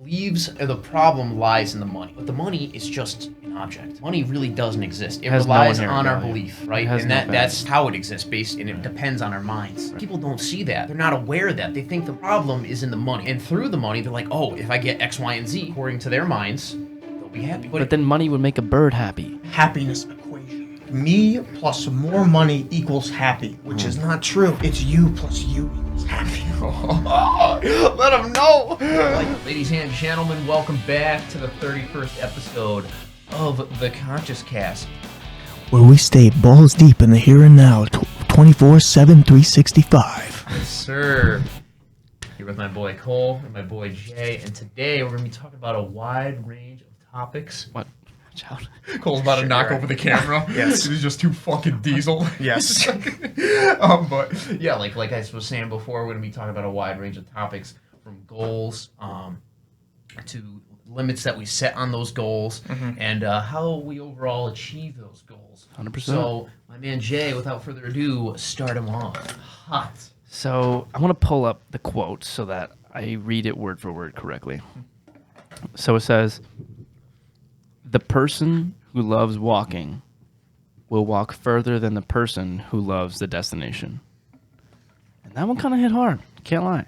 believes the problem lies in the money, but the money is just an object. Money really doesn't exist. It relies on our belief, right? And that's how it exists, and it depends on our minds. People don't see that. They're not aware of that. They think the problem is in the money, and through the money, they're like, oh, if I get X, Y, and Z, according to their minds, they'll be happy. But then money would make a bird happy. Happiness equation. Me plus more money equals happy, which is not true. It's you plus you equals happy. Let them know. Ladies and gentlemen, welcome back to the 31st episode of the Conscious Cast, where we stay balls deep in the here and now, 24/7, 365. Yes, sir. Here with my boy Cole and my boy Jay, and today we're going to be talking about a wide range of topics. What? Watch out. Cole's about to knock over the camera. Yes. He's just too fucking diesel. Yes. But yeah, like I was saying before, we're going to be talking about a wide range of topics, from goals to limits that we set on those goals, and how we overall achieve those goals. 100%. So, my man Jay, without further ado, start him off. Hot. So I want to pull up the quote so that I read it word for word correctly. So it says, "The person who loves walking will walk further than the person who loves the destination." And that one kind of hit hard. Can't lie.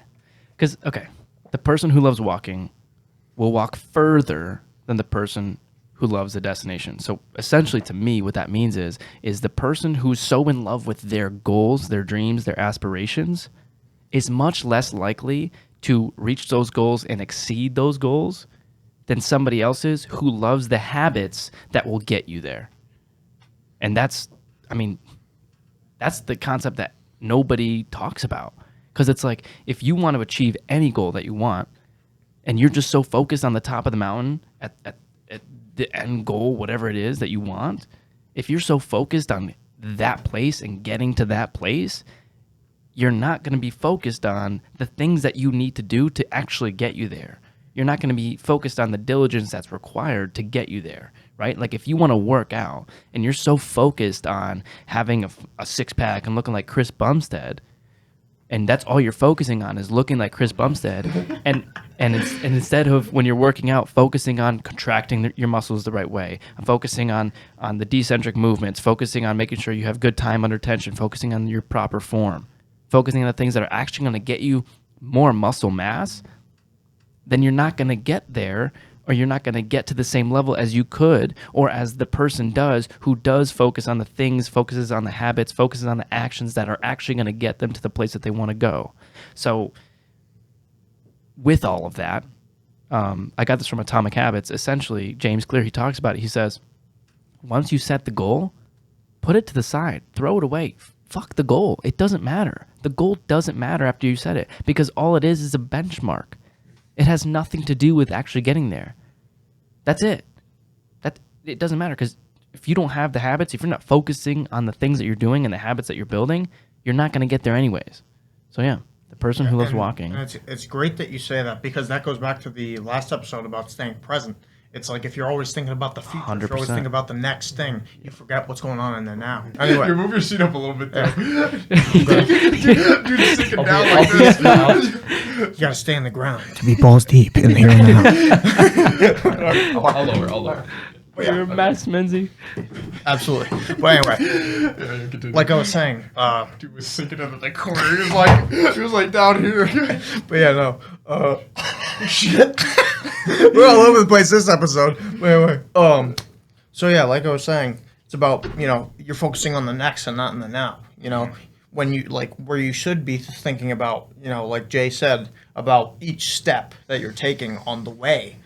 Because, okay, the person who loves walking will walk further than the person who loves the destination. So essentially, to me, what that means is the person who's so in love with their goals, their dreams, their aspirations is much less likely to reach those goals and exceed those goals than somebody else is who loves the habits that will get you there. And that's the concept that nobody talks about. Because it's like, if you want to achieve any goal that you want, and you're just so focused on the top of the mountain at the end goal, whatever it is that you want, if you're so focused on that place and getting to that place, you're not going to be focused on the things that you need to do to actually get you there. You're not going to be focused on the diligence that's required to get you there, right? Like, if you want to work out and you're so focused on having a six-pack and looking like Chris Bumstead, and that's all you're focusing on is looking like Chris Bumstead, and instead of, when you're working out, focusing on contracting your muscles the right way, focusing on the decentric movements, focusing on making sure you have good time under tension, focusing on your proper form, focusing on the things that are actually going to get you more muscle mass, then you're not going to get there, or you're not going to get to the same level as you could, or as the person does who does focus on the things, focuses on the habits, focuses on the actions that are actually going to get them to the place that they want to go. So with all of that, I got this from Atomic Habits. Essentially, James Clear, he talks about it. He says, once you set the goal, put it to the side, throw it away. Fuck the goal. It doesn't matter. The goal doesn't matter after you set it, because all it is a benchmark. It has nothing to do with actually getting there. That's it. It doesn't matter, because if you don't have the habits, if you're not focusing on the things that you're doing and the habits that you're building, you're not going to get there anyways. So yeah, the person who loves walking. And it's great that you say that, because that goes back to the last episode about staying present. It's like, if you're always thinking about the future, 100%. if you're always thinking about the next thing, you forget what's going on in the now. Anyway. You move your seat up a little bit there. Dude, sitting down like this. You gotta stay on the ground to be balls deep in the here and now. I'll lower. You're a mess, Menzie. Absolutely. But anyway, like I was saying, dude was sinking into the corner. He was like down here. But yeah, no. Shit. We're all over the place this episode. But anyway, so yeah, like I was saying, it's about, you're focusing on the next and not in the now. When you, like, where you should be thinking about, like Jay said, about each step that you're taking on the way.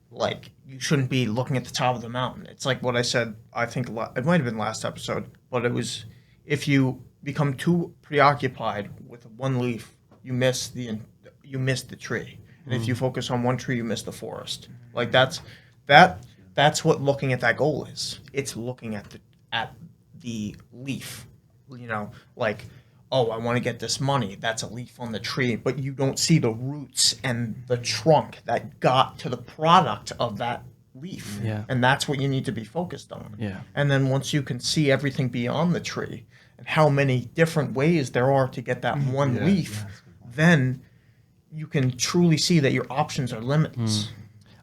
Like, you shouldn't be looking at the top of the mountain. It's like what I said, I think it might have been last episode, but it was, if you become too preoccupied with one leaf, you miss the tree. And if you focus on one tree, you miss the forest. Like, that's what looking at that goal is. It's looking at the leaf. Like, oh, I want to get this money. That's a leaf on the tree, but you don't see the roots and the trunk that got to the product of that leaf. Yeah. And that's what you need to be focused on. Yeah. And then once you can see everything beyond the tree and how many different ways there are to get that one leaf, then you can truly see that your options are limitless.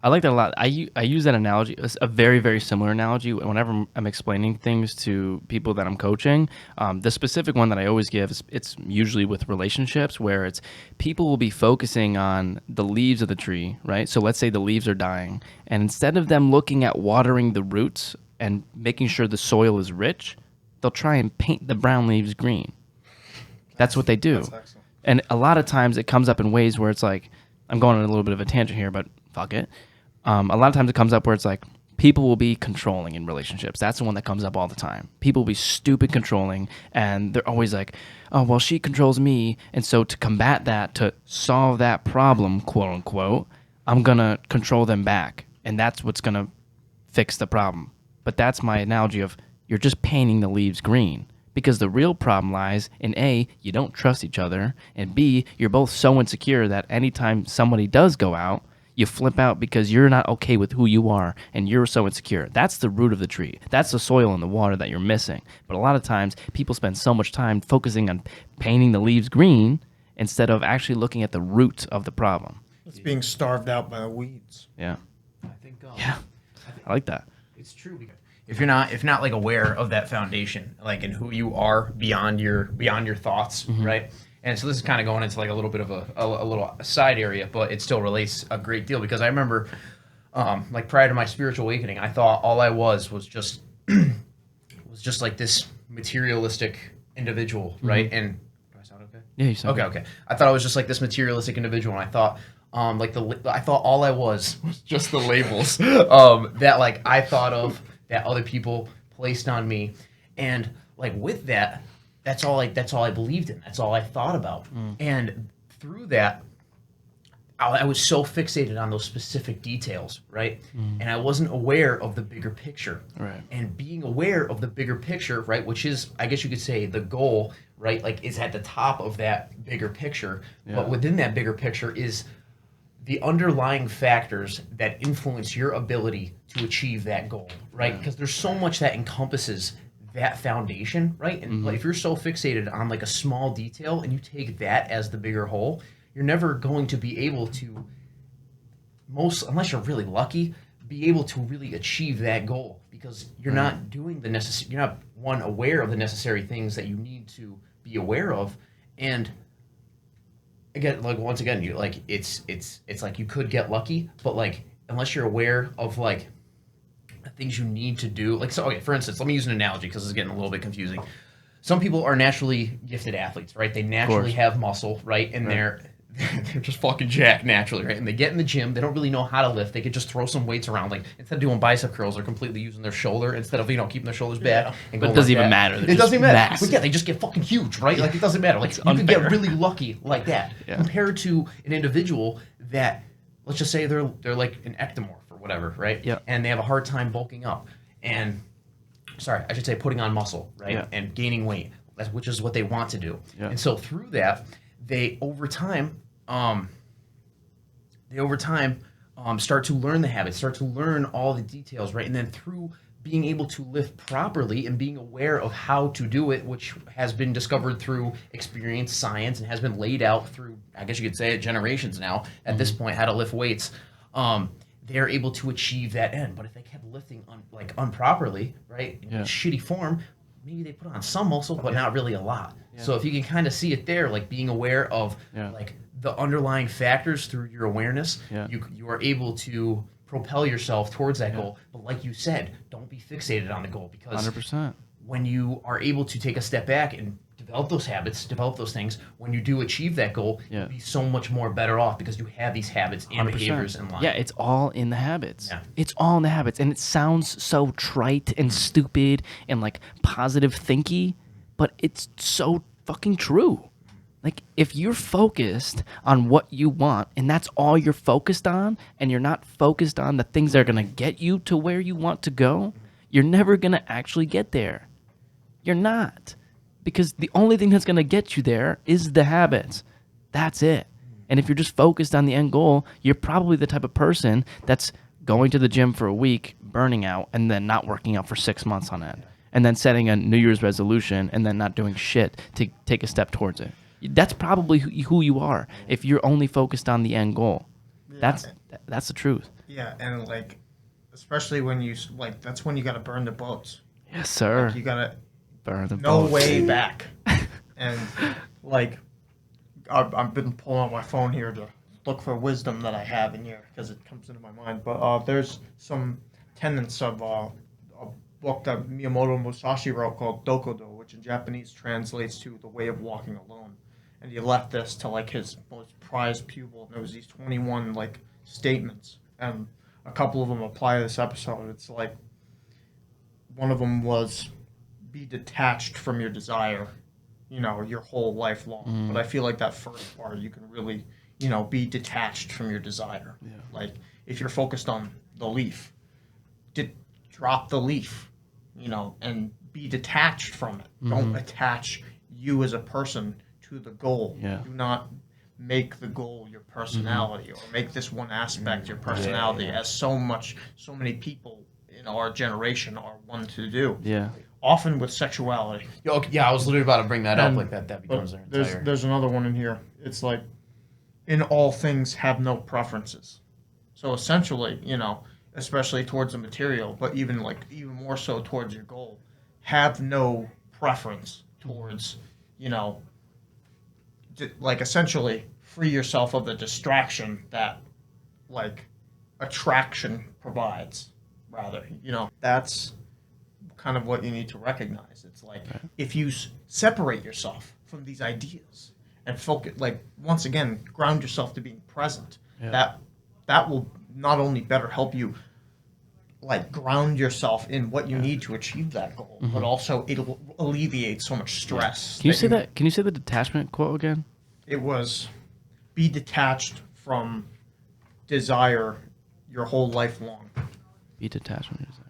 I like that a lot. I use that analogy. It's a very, very similar analogy whenever I'm explaining things to people that I'm coaching. The specific one that I always give is it's usually with relationships where it's people will be focusing on the leaves of the tree, right? So let's say the leaves are dying. And instead of them looking at watering the roots and making sure the soil is rich, they'll try and paint the brown leaves green. That's what they do. That's excellent. And a lot of times it comes up in ways where it's like, I'm going on a little bit of a tangent here, but fuck it. A lot of times it comes up where it's like people will be controlling in relationships. That's the one that comes up all the time. People will be stupid controlling, and they're always like, oh, well, she controls me. And so to combat that, to solve that problem, quote unquote, I'm going to control them back. And that's what's going to fix the problem. But that's my analogy of you're just painting the leaves green. Because the real problem lies in A, you don't trust each other, and B, you're both so insecure that anytime somebody does go out, you flip out because you're not okay with who you are and you're so insecure. That's the root of the tree. That's the soil and the water that you're missing. But a lot of times people spend so much time focusing on painting the leaves green instead of actually looking at the root of the problem. It's being starved out by the weeds. Yeah. I think. Yeah. I like that. It's true because if you're not like aware of that foundation, like in who you are beyond your thoughts, right? And so this is kind of going into like a little bit of a little side area, but it still relates a great deal because I remember, like prior to my spiritual awakening, I thought all I was just like this materialistic individual, right? And do I sound okay? Yeah, you sound okay. I thought I was just like this materialistic individual, and I thought. I thought all I was just the labels that like I thought of that other people placed on me, and like with that, that's all I believed in. That's all I thought about, and through that, I was so fixated on those specific details, right? And I wasn't aware of the bigger picture, Right. And being aware of the bigger picture, right, which is, I guess you could say, the goal, right, like is at the top of that bigger picture, but within that bigger picture is the underlying factors that influence your ability to achieve that goal, right? Because there's so much that encompasses that foundation, right? And like, if you're so fixated on like a small detail and you take that as the bigger whole, you're never going to be able to, unless you're really lucky, be able to really achieve that goal because you're not doing you're not aware of the necessary things that you need to be aware of, and again, like once again, you like it's like you could get lucky, but like unless you're aware of like the things you need to do, like so. Okay, for instance, let me use an analogy because it's getting a little bit confusing. Some people are naturally gifted athletes, right? They naturally have muscle, right? And they're just fucking jacked naturally, right? And they get in the gym, they don't really know how to lift. They could just throw some weights around, like instead of doing bicep curls, they're completely using their shoulder instead of keeping their shoulders back. And But it doesn't even matter. It doesn't matter. But yeah, they just get fucking huge, right? Like it doesn't matter. Like you can get really lucky like that compared to an individual that, let's just say they're like an ectomorph or whatever, right? Yeah. And they have a hard time bulking up and, sorry, I should say putting on muscle, right? Yeah. And gaining weight, which is what they want to do. Yeah. And so through that, they over time start to learn the habits, start to learn all the details, right? And then through being able to lift properly and being aware of how to do it, which has been discovered through experience, science, and has been laid out through, I guess you could say it, generations now at this point, how to lift weights, they're able to achieve that end. But if they kept lifting improperly, right, in a shitty form, maybe they put on some muscle, but not really a lot. Yeah. So if you can kind of see it there, like being aware of like the underlying factors through your awareness, you are able to propel yourself towards that goal. But like you said, don't be fixated on the goal because 100%. When you are able to take a step back and develop those habits, develop those things, when you do achieve that goal, you'll be so much more better off because you have these habits and 100%. behaviors in line. Yeah, it's all in the habits. Yeah. It's all in the habits. And it sounds so trite and stupid and like positive thinky, but it's so fucking true. Like if you're focused on what you want and that's all you're focused on and you're not focused on the things that are going to get you to where you want to go, you're never going to actually get there. You're not. Because the only thing that's going to get you there is the habits. That's it. And if you're just focused on the end goal, you're probably the type of person that's going to the gym for a week, burning out, and then not working out for 6 months on end. And then setting a New Year's resolution and then not doing shit to take a step towards it. That's probably who you are if you're only focused on the end goal. Yeah. That's the truth. Yeah, and like, especially when you like, that's when you gotta burn the boats. Yes, sir. Like, you gotta Burn the no boats. way back. And like, I've been pulling out my phone here to look for wisdom that I have in here because it comes into my mind. But there's some tenets of a book that Miyamoto Musashi wrote called Dokudo, which in Japanese translates to the way of walking alone. And he left this to like his most prized pupil, and there was these 21 like statements, and a couple of them apply to this episode. It's like one of them was be detached from your desire, your whole life long. But I feel like that first part, you can really, be detached from your desire. Yeah. Like if you're focused on the leaf, drop the leaf, and be detached from it. Don't attach you as a person to the goal. Yeah. Do not make the goal your personality or make this one aspect your personality as so many people in our generation are one to do. Yeah. Often with sexuality. Yeah, I was literally about to bring that up. Like that becomes their entire. There's another one in here. It's like, in all things have no preferences. So essentially, especially towards the material, but even more so towards your goal, have no preference towards, like essentially free yourself of the distraction that like attraction provides. Rather, that's kind of what you need to recognize. It's like if you separate yourself from these ideas and focus, like once again, ground yourself to being present. Yeah. That will not only better help you like ground yourself in what you need to achieve that goal, but also it'll alleviate so much stress. Can you say that? Can you say the detachment quote again? It was, be detached from desire your whole life long. Be detached from your desire.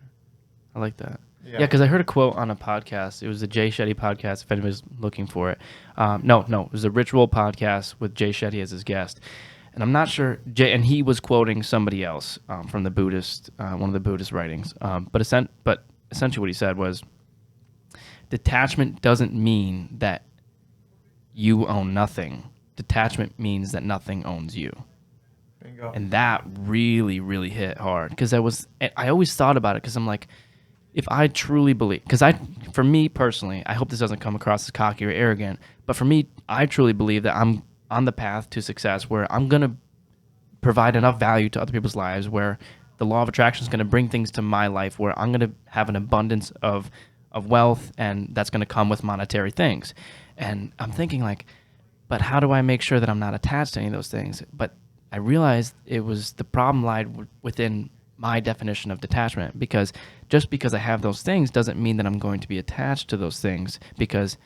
I like that. Yeah, because I heard a quote on a podcast. It was the Jay Shetty podcast, if anybody's looking for it. No, it was a Ritual podcast with Jay Shetty as his guest. And I'm not sure, and he was quoting somebody else from the Buddhist, one of the Buddhist writings. But essentially what he said was, detachment doesn't mean that you own nothing. Detachment means that nothing owns you. Bingo. And that really, really hit hard. Because I always thought about it because I'm like, if I truly believe, for me personally, I hope this doesn't come across as cocky or arrogant, but for me, I truly believe that I'm on the path to success where I'm going to provide enough value to other people's lives, where the law of attraction is going to bring things to my life, where I'm going to have an abundance of wealth, and that's going to come with monetary things. And I'm thinking like, but how do I make sure that I'm not attached to any of those things? But I realized the problem lied within my definition of detachment, because just because I have those things doesn't mean that I'm going to be attached to those things, because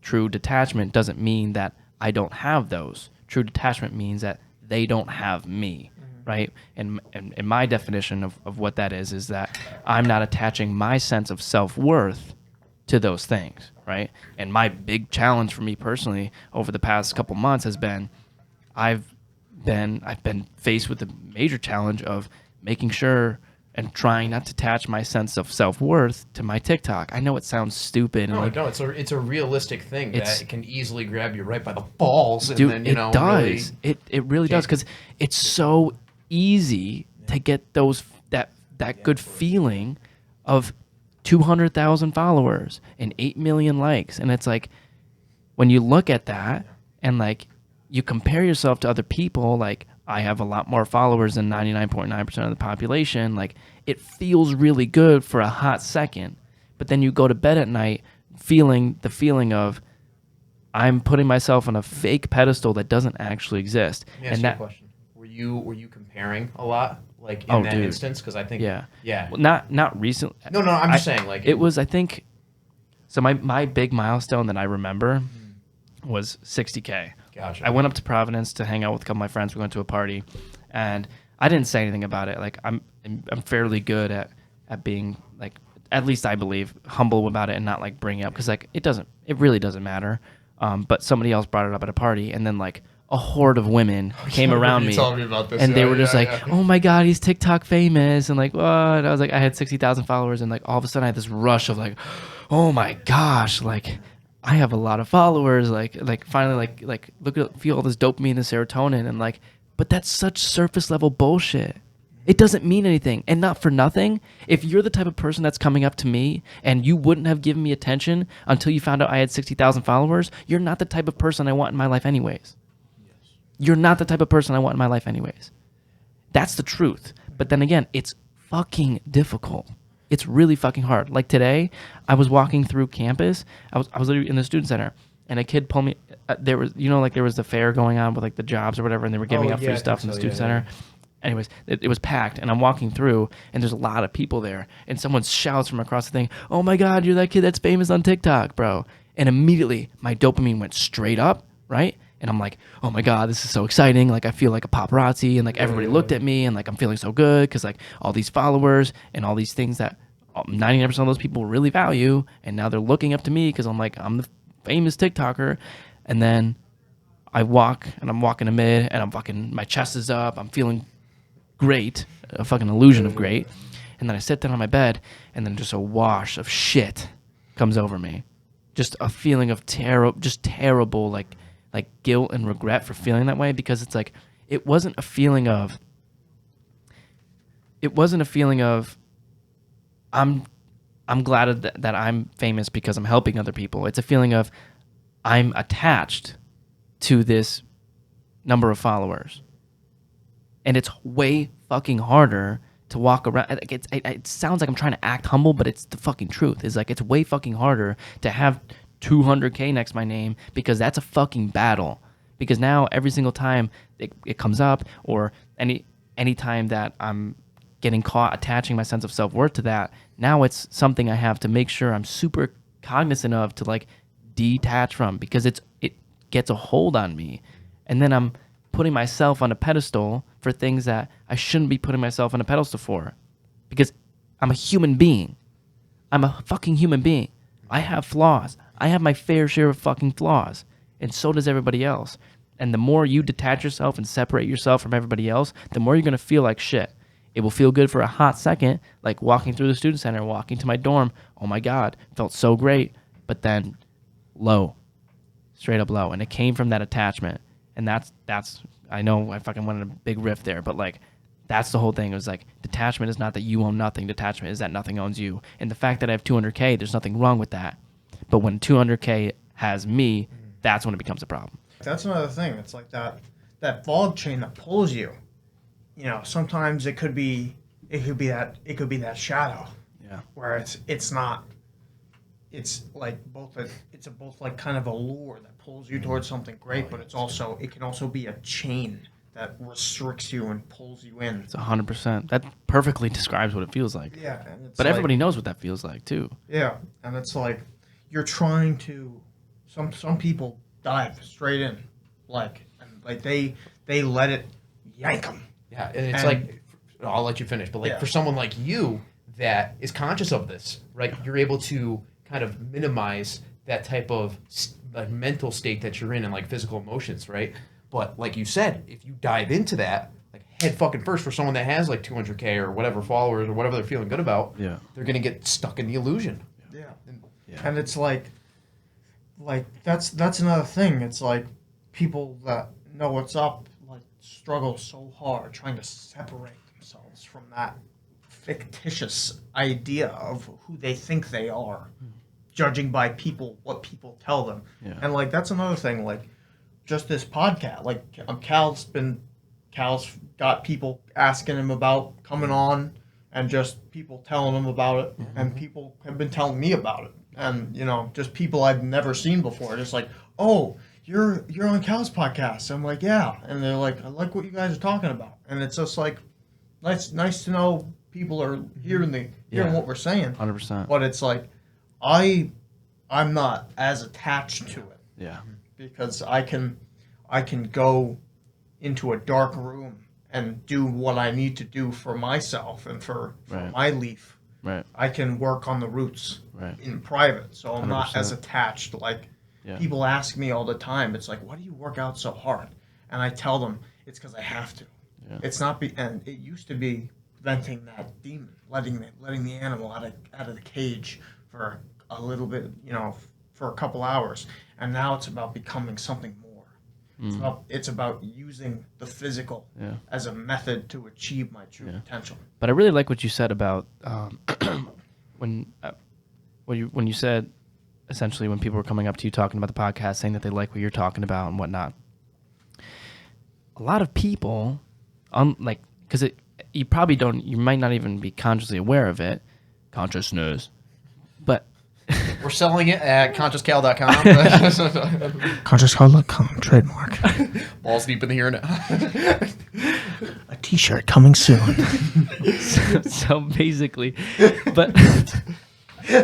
true detachment doesn't mean that I don't have those. True detachment means that they don't have me, right? And my definition of what that is that I'm not attaching my sense of self-worth to those things, right? And my big challenge for me personally over the past couple months has been I've been faced with the major challenge of making sure and trying not to attach my sense of self-worth to my TikTok. I know it sounds stupid. No, it's a realistic thing that it can easily grab you right by the balls. And then, it does. Really it really does, because it's so easy to get that good feeling of 200,000 followers and 8 million likes. And it's like, when you look at that and like you compare yourself to other people, like I have a lot more followers than 99.9% of the population. Like, it feels really good for a hot second, but then you go to bed at night feeling the feeling of I'm putting myself on a fake pedestal that doesn't actually exist. Let me ask you a question. Were you comparing a lot, like in that instance? Because I think yeah. Well, not recently. No. I'm just saying, like it was. I think so. My big milestone that I remember was 60K. Gotcha. I went up to Providence to hang out with a couple of my friends. We went to a party, and I didn't say anything about it. Like I'm fairly good at being, like, at least I believe, humble about it and not like bring it up, because like it really doesn't matter. But somebody else brought it up at a party, and then like a horde of women came around me, and they were just like, "Oh my God, he's TikTok famous," and like, what? I was like, I had 60,000 followers, and like all of a sudden I had this rush of like, "Oh my gosh!" Like I have a lot of followers, like finally like look at feel all this dopamine and serotonin and like, but that's such surface level bullshit. It doesn't mean anything. And not for nothing, if you're the type of person that's coming up to me and you wouldn't have given me attention until you found out I had 60,000 followers, you're not the type of person I want in my life anyways. You're not the type of person I want in my life anyways. That's the truth. But then again, it's fucking difficult. It's really fucking hard. Like today, I was walking through campus. I was literally in the student center, and a kid pulled me. There was, like there was the fair going on with like the jobs or whatever, and they were giving out free stuff in the student center. Anyways, it was packed, and I'm walking through, and there's a lot of people there, and someone shouts from across the thing, "Oh my God, you're that kid that's famous on TikTok, bro!" And immediately, my dopamine went straight up, right? And I'm like, "Oh my God, this is so exciting!" Like I feel like a paparazzi, and like everybody looked at me, and like I'm feeling so good because like all these followers and all these things that 99% of those people really value, and now they're looking up to me because I'm the famous TikToker, and then I walk, and I'm walking amid, and my chest is up, I'm feeling great, a fucking illusion of great, and then I sit down on my bed, and then just a wash of shit comes over me, just a feeling of terrible, like guilt and regret for feeling that way, because it's like it wasn't a feeling of I'm glad that I'm famous because I'm helping other people. It's a feeling of I'm attached to this number of followers. And it's way fucking harder to walk around. It sounds like I'm trying to act humble, but it's the fucking truth. It's like it's way fucking harder to have 200K next to my name because that's a fucking battle. Because now every single time it comes up, or any time that I'm getting caught attaching my sense of self-worth to that, now it's something I have to make sure I'm super cognizant of to like detach from, because it gets a hold on me. And then I'm putting myself on a pedestal for things that I shouldn't be putting myself on a pedestal for, because I'm a human being. I'm a fucking human being. I have flaws. I have my fair share of fucking flaws, and so does everybody else. And the more you detach yourself and separate yourself from everybody else, the more you're going to feel like shit. It will feel good for a hot second, like walking through the student center, walking to my dorm. Oh my God, felt so great. But then low, straight up low. And it came from that attachment. And that's I know I fucking went on a big riff there, but like that's the whole thing. It was like detachment is not that you own nothing. Detachment is that nothing owns you. And the fact that I have 200K, there's nothing wrong with that. But when 200K has me, that's when it becomes a problem. That's another thing. It's like that fog chain that pulls you. Sometimes it could be that shadow. Yeah. Where it's not. It's like both like kind of a lure that pulls you towards something great, but it can also be a chain that restricts you and pulls you in. It's 100%. That perfectly describes what it feels like. Yeah, and but everybody knows what that feels like too. Yeah, and it's like you're trying to. Some people dive straight in, they let it yank them. Yeah, and it's like, I'll let you finish, but like for someone like you that is conscious of this, right? You're able to kind of minimize that type of like mental state that you're in and like physical emotions, right? But like you said, if you dive into that, like head fucking first, for someone that has like 200K or whatever followers or whatever they're feeling good about, they're gonna get stuck in the illusion. Yeah, and it's like that's another thing. It's like people that know what's up like struggle so hard trying to separate themselves from that fictitious idea of who they think they are, judging by what people tell them. And like that's another thing. Like just this podcast, like Cal's got people asking him about coming on, and just people telling him about it, and people have been telling me about it. And just people I've never seen before, just like, oh, you're on Cal's podcast. I'm like, yeah, and they're like, I like what you guys are talking about, and it's just like, nice to know people are hearing what we're saying. 100%. But it's like, I'm not as attached to it. Yeah. Because I can go into a dark room and do what I need to do for myself and for my leaf. Right. I can work on the roots in private, so I'm 100%. Not as attached. Like people ask me all the time, it's like, why do you work out so hard? And I tell them it's because I have to. Yeah. It's not and it used to be venting that demon, letting the animal out of the cage for a little bit, for a couple hours, and now it's about becoming something more. It's about using the physical as a method to achieve my true potential. But I really like what you said about when you said essentially when people were coming up to you talking about the podcast, saying that they like what you're talking about and whatnot. A lot of people, because you probably don't, you might not even be consciously aware of it, consciousness, but we're selling it at consciouscal.com. Consciouscal.com, trademark. Balls deep in the here now. A t-shirt coming soon. so basically, but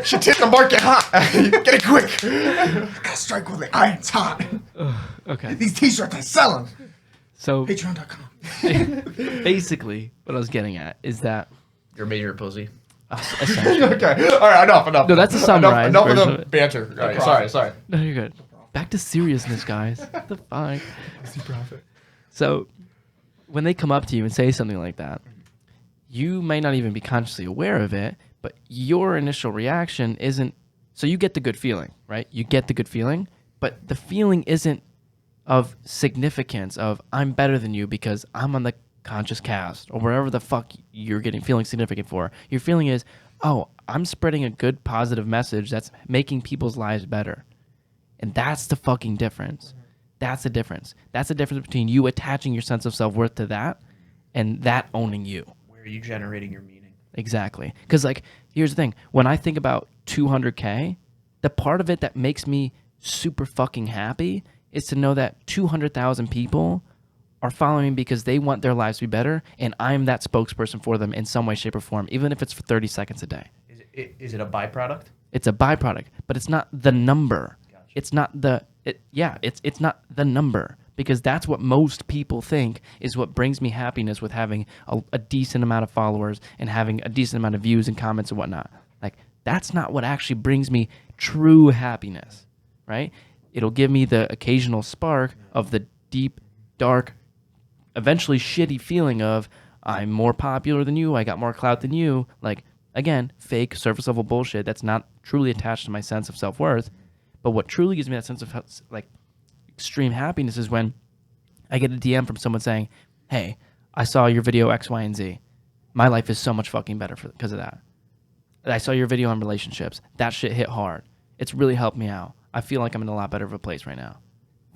Shit's hitting the market hot. Get it quick. Gotta strike while the iron's hot. okay. These t-shirts are selling. So Patreon.com. basically, what I was getting at is that You're a major pussy. essentially, Okay. All right. Enough. No, that's a summarized Enough of version the of it. banter. All right, sorry. no, you're good. Back to seriousness, guys. What the fuck? Profit. So, when they come up to you and say something like that, you may not even be consciously aware of it, but your initial reaction isn't. So you get the good feeling, right? You get the good feeling, but the feeling isn't of significance of I'm better than you because I'm on the conscious cast or wherever the fuck you're getting feeling significant for. Your feeling is, oh, I'm spreading a good positive message that's making people's lives better. And that's the fucking difference. That's the difference. That's the difference between you attaching your sense of self-worth to that and that owning you. Where are you generating your meaning? Exactly. Because, here's the thing. When I think about 200K, the part of it that makes me super fucking happy is to know that 200,000 people are following me because they want their lives to be better, and I'm that spokesperson for them in some way, shape, or form, even if it's for 30 seconds a day. Is it a byproduct? It's a byproduct, but it's not the number. Gotcha. It's not it's not the number, because that's what most people think is what brings me happiness with having a decent amount of followers and having a decent amount of views and comments and whatnot. That's not what actually brings me true happiness, right? It'll give me the occasional spark of the deep, dark, eventually shitty feeling of I'm more popular than you, I got more clout than you. Again, fake surface level bullshit that's not truly attached to my sense of self-worth. But what truly gives me that sense of extreme happiness is when I get a DM from someone saying, hey, I saw your video X, Y, and Z. My life is so much fucking better because of that. I saw your video on relationships. That shit hit hard. It's really helped me out. I feel like I'm in a lot better of a place right now.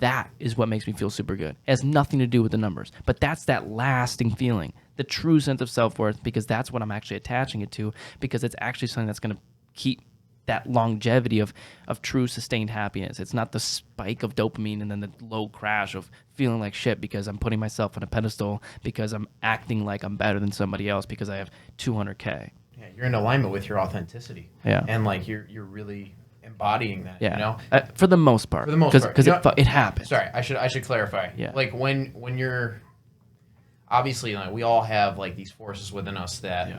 That is what makes me feel super good. It has nothing to do with the numbers, but that's that lasting feeling, the true sense of self-worth, because that's what I'm actually attaching it to, because it's actually something that's going to keep that longevity of true sustained happiness. It's not the spike of dopamine and then the low crash of feeling like shit because I'm putting myself on a pedestal, because I'm acting like I'm better than somebody else because I have 200K. Yeah, you're in alignment with your authenticity. Yeah. And you're really embodying that. Yeah. You know. For the most part. For the most part. Because it happens. Sorry, I should clarify. Yeah. When you're obviously we all have these forces within us that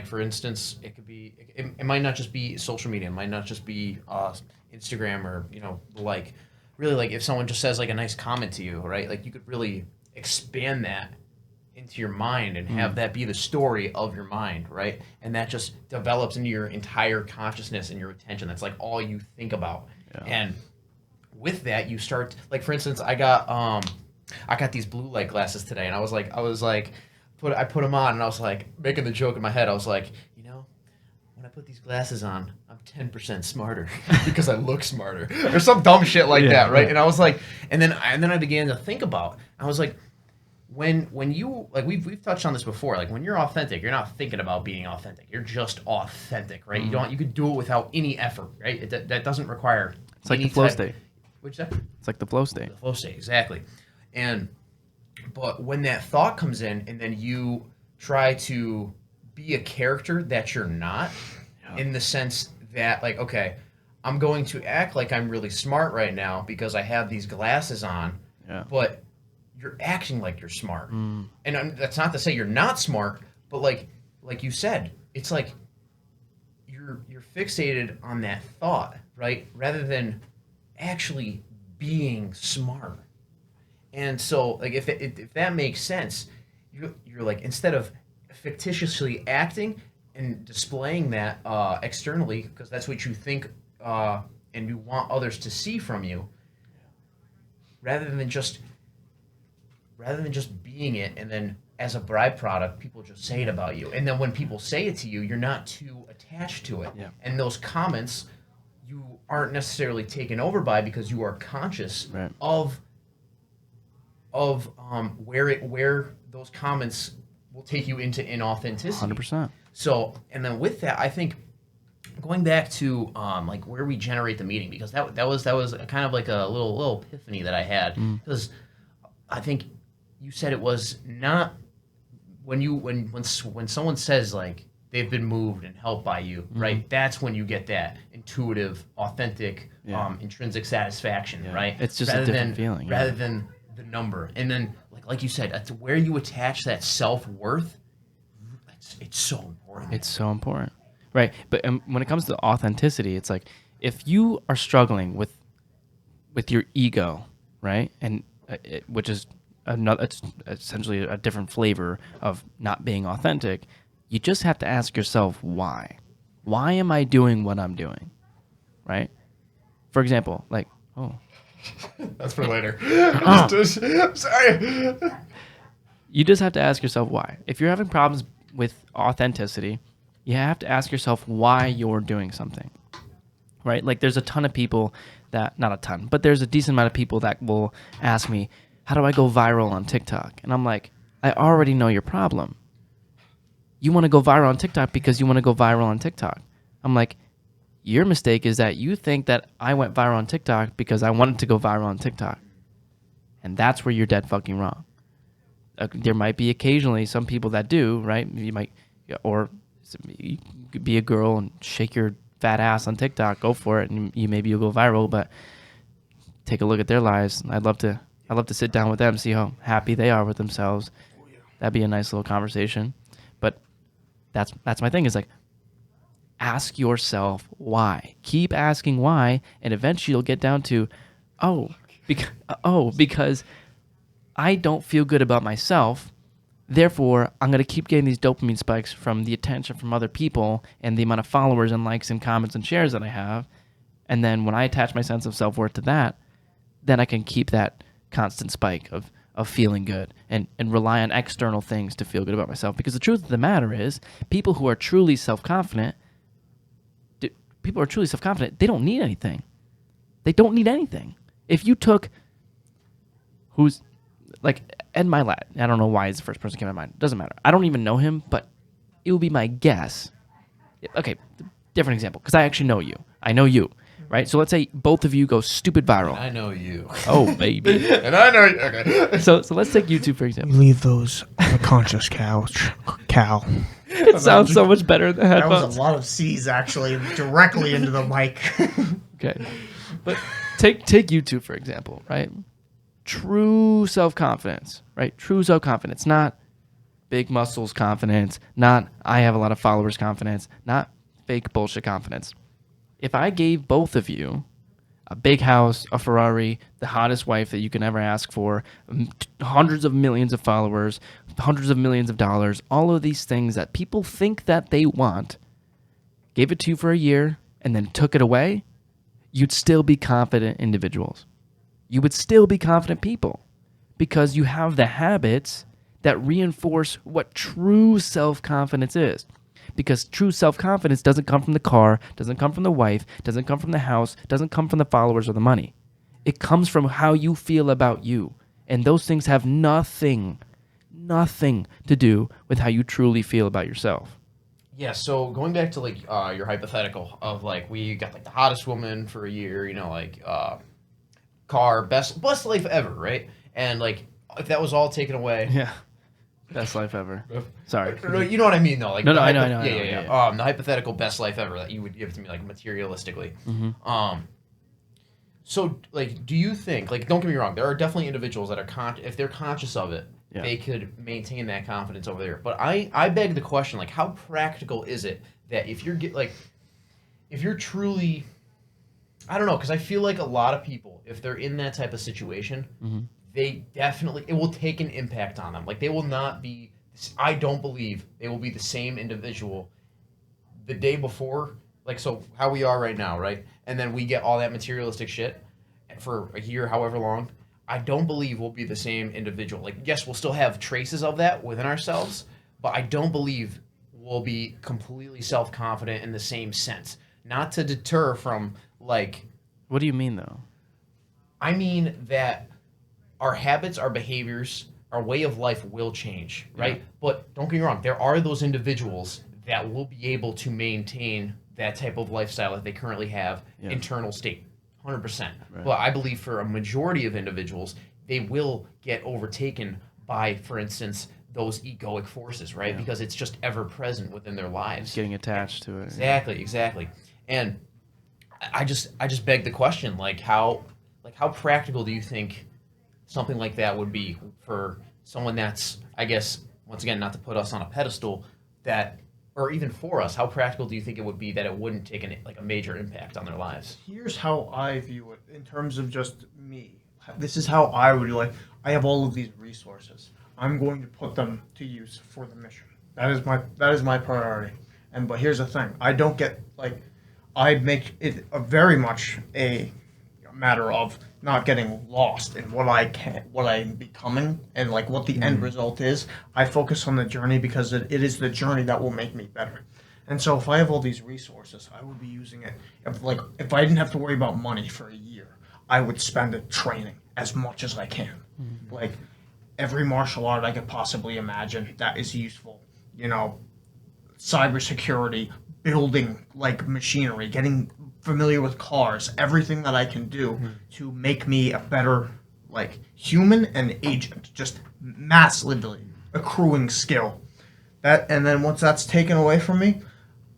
for instance, it could be it might not just be social media, it might not just be Instagram or really if someone just says a nice comment to you, right? You could really expand that into your mind and have that be the story of your mind, right? And that just develops into your entire consciousness and your attention. That's all you think about. Yeah. And with that, you start for instance, I got these blue light glasses today, and I put them on, and I was making the joke in my head. I was when I put these glasses on, I'm 10% smarter because I look smarter, or some dumb shit that, right? Yeah. And I was and then I began to think about. I was when you we've touched on this before. When you're authentic, you're not thinking about being authentic. You're just authentic, right? You could do it without any effort, right? That doesn't require. It's like the flow state. What'd you say? It's like the flow state. The flow state, exactly. But when that thought comes in, and then you try to be a character that you're not, in the sense that okay, I'm going to act like I'm really smart right now because I have these glasses on, but you're acting like you're smart. And that's not to say you're not smart, but like you said, it's you're fixated on that thought, right? Rather than actually being smart. And so if that makes sense, you're instead of fictitiously acting and displaying that externally, because that's what you think and and you want others to see from you, rather than just being it, and then as a byproduct, people just say it about you. And then when people say it to you, you're not too attached to it. Yeah. And those comments, you aren't necessarily taken over by, because you are conscious Right. of where those comments will take you into inauthenticity. 100%. So, and then with that, I think going back to like where we generate the meaning, because that was kind of like a little epiphany that I had, because I think you said it was not when someone says like they've been moved and helped by you, right? That's when you get that intuitive, authentic, intrinsic satisfaction, right? It's just a different feeling, rather than the number. And then like you said, to where you attach that self-worth, it's so important. It's so important, right? But when it comes to authenticity, it's like if you are struggling with your ego, right, and which is it's essentially a different flavor of not being authentic, you just have to ask yourself why. Why am I doing what I'm doing, right? For example, like, That's for later. Sorry. you just have to ask yourself why. If you're having problems with authenticity, you have to ask yourself why you're doing something, right? Like there's a ton of people not a ton, but there's a decent amount of people that will ask me, how do I go viral on TikTok? And I'm like, I already know your problem. You want to go viral on TikTok because you want to go viral on TikTok. I'm like, your mistake is that you think that I went viral on TikTok because I wanted to go viral on TikTok. And that's where you're dead fucking wrong. There might be occasionally some people that do, right? You might, or you could be a girl and shake your fat ass on TikTok, go for it, and maybe you'll go viral. But take a look at their lives. I'd love to sit down with them, see how happy they are with themselves. That'd be a nice little conversation. But that's my thing, is like, ask yourself why. Keep asking why, and eventually you'll get down to, because I don't feel good about myself. Therefore, I'm going to keep getting these dopamine spikes from the attention from other people and the amount of followers and likes and comments and shares that I have. And then when I attach my sense of self-worth to that, then I can keep that constant spike of feeling good and rely on external things to feel good about myself. Because the truth of the matter is, people who are truly self-confident, they don't need anything. They don't need anything. If you took who's like Ed Milat, I don't know why he's the first person that came to my mind. Doesn't matter. I don't even know him, but it would be my guess. Okay, different example, because I actually know you. I know you, right? So let's say both of you go stupid viral. I know you. Oh, baby. And I know. Okay. So let's take you two, for example. Leave those on the conscious couch. Cal. It sounds so much better than That headphones. was a lot of C's actually directly into the mic. Okay. But take you two, for example, right? True self-confidence, right? True self-confidence, not big muscles confidence, not I have a lot of followers confidence, not fake bullshit confidence. If I gave both of you a big house, a Ferrari, the hottest wife that you can ever ask for, hundreds of millions of followers, hundreds of millions of dollars, all of these things that people think that they want, gave it to you for a year, and then took it away, you'd still be confident individuals. You would still be confident people because you have the habits that reinforce what true self-confidence is. Because true self-confidence doesn't come from the car, doesn't come from the wife, doesn't come from the house, doesn't come from the followers or the money. It comes from how you feel about you. And those things have nothing to do with how you truly feel about yourself. Yeah, so going back to like your hypothetical of like we got like the hottest woman for a year, you know, like car, best life ever, right? And like if that was all taken away, Yeah. Best life ever. Sorry. no, you know what I mean though, like No, the I know. yeah. The hypothetical best life ever that you would give to me like materialistically. Mm-hmm. So like, do you think, like, don't get me wrong, there are definitely individuals that are if they're conscious of it, Yeah. they could maintain that confidence over there. But I beg the question, like, how practical is it that if you're truly, I don't know, because I feel like a lot of people, if they're in that type of situation, Mm-hmm. it will take an impact on them. Like, they will not be, I don't believe they will be the same individual the day before, like, so how we are right now, right? And then we get all that materialistic shit for a year, however long. I don't believe we'll be the same individual. Like, yes, we'll still have traces of that within ourselves, but I don't believe we'll be completely self-confident in the same sense. Not to deter from, like... What do you mean, though? I mean that our habits, our behaviors, our way of life will change, right? Yeah. But don't get me wrong, there are those individuals that will be able to maintain that type of lifestyle that they currently have, internal state, 100%. Right. But I believe for a majority of individuals, they will get overtaken by, for instance, those egoic forces, right? Yeah. Because it's just ever present within their lives. Getting attached to it. Exactly. And I just beg the question, like how practical do you think something like that would be for someone that's, I guess, once again, not to put us on a pedestal, that, or even for us, how practical do you think it would be that it wouldn't take a major impact on their lives? Here's how I view it in terms of just me. This is how I would I have all of these resources. I'm going to put them to use for the mission. That is my priority. But here's the thing. I don't get I make it very much a matter of not getting lost in what I'm becoming, and what the end result is. I focus on the journey because it is the journey that will make me better. And so if I have all these resources, I would be using it. If I didn't have to worry about money for a year, I would spend it training as much as I can. Mm-hmm. Every martial art I could possibly imagine that is useful. Cybersecurity, building machinery, getting familiar with cars, everything that I can do to make me a better human and agent, just massively accruing skill. And then once that's taken away from me,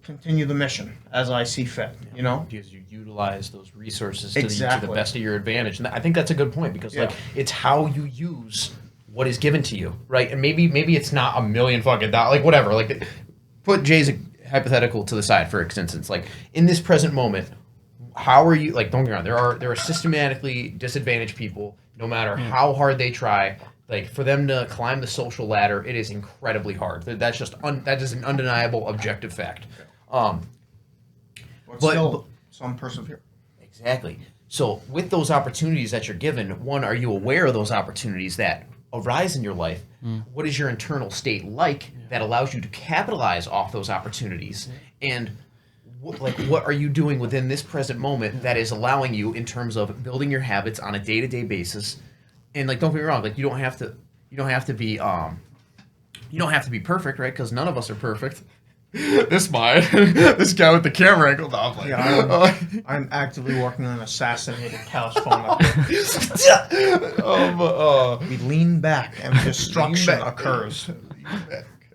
continue the mission as I see fit. Because you utilize those resources to the best of your advantage, and I think that's a good point because it's how you use what is given to you, right? And maybe it's not $1 million fucking dollars, whatever. Put Jay's hypothetical to the side for instance. In this present moment, how are you? Don't get me wrong. There are systematically disadvantaged people. No matter how hard they try, for them to climb the social ladder, it is incredibly hard. That's just that is an undeniable objective fact. But still, some persevere. Exactly. So with those opportunities that you're given, one, are you aware of those opportunities that arise in your life? What is your internal state that allows you to capitalize off those opportunities? And what are you doing within this present moment that is allowing you in terms of building your habits on a day-to-day basis? And don't get me wrong, you don't have to be perfect, right? Because none of us are perfect. This guy with the camera angle. I'm actively working on assassinating Cal's phone up here. We lean back and destruction occurs.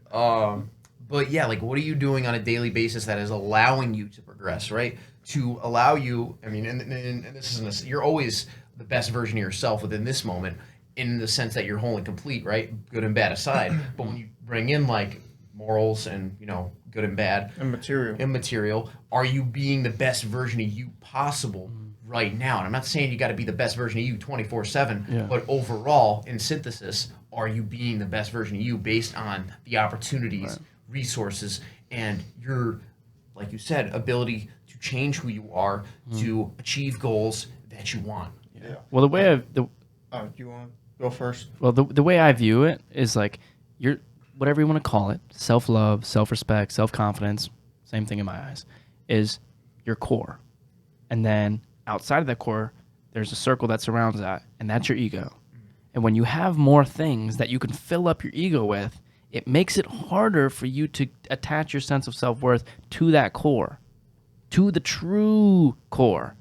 But yeah, what are you doing on a daily basis that is allowing you to progress, right? To allow you, I mean, and this isn't you're always the best version of yourself within this moment, in the sense that you're whole and complete, right? Good and bad aside. But when you bring in morals and good and bad immaterial, are you being the best version of you possible right now? And I'm not saying you got to be the best version of you 24/7, but overall, in synthesis, are you being the best version of you based on the opportunities, resources, and your, like you said, ability to change who you are to achieve goals that you want? Well, the way do you want to go first? Well, the way I view it is you're, whatever you want to call it, self-love, self-respect, self-confidence, same thing in my eyes, is your core. And then outside of that core, there's a circle that surrounds that, and that's your ego. And when you have more things that you can fill up your ego with, it makes it harder for you to attach your sense of self-worth to that core, to the true core,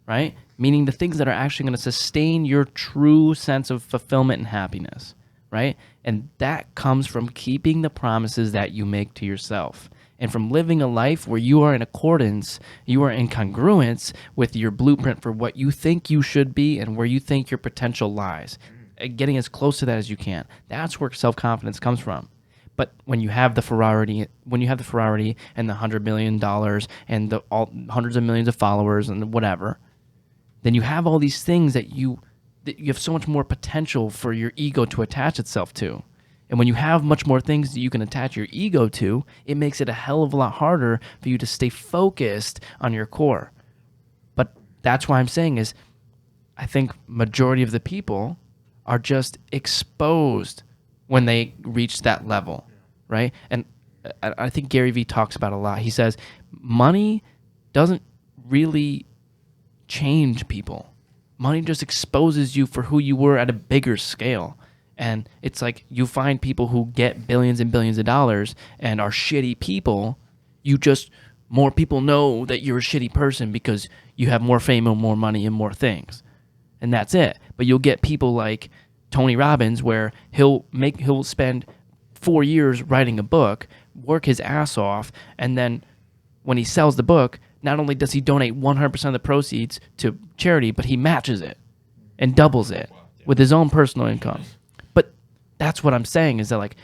right? Meaning the things that are actually going to sustain your true sense of fulfillment and happiness, right? And that comes from keeping the promises that you make to yourself and from living a life where you are in accordance, you are in congruence with your blueprint for what you think you should be and where you think your potential lies. Getting as close to that as you can. That's where self-confidence comes from. But when you have the Ferrari, and the $100 million and the hundreds of millions of followers and whatever, then you have all these things that you have so much more potential for your ego to attach itself to. And when you have much more things that you can attach your ego to, it makes it a hell of a lot harder for you to stay focused on your core. But that's why I'm saying is, I think majority of the people are just exposed when they reach that level, right? And I think Gary Vee talks about a lot. He says money doesn't really change people. Money just exposes you for who you were at a bigger scale. And it's like you find people who get billions and billions of dollars and are shitty people. More people know that you're a shitty person because you have more fame and more money and more things. And that's it. But you'll get people like Tony Robbins where he'll spend 4 years writing a book, work his ass off, and then when he sells the book, not only does he donate 100% of the proceeds to charity, but he matches it and doubles it with his own personal income. But that's what I'm saying is that like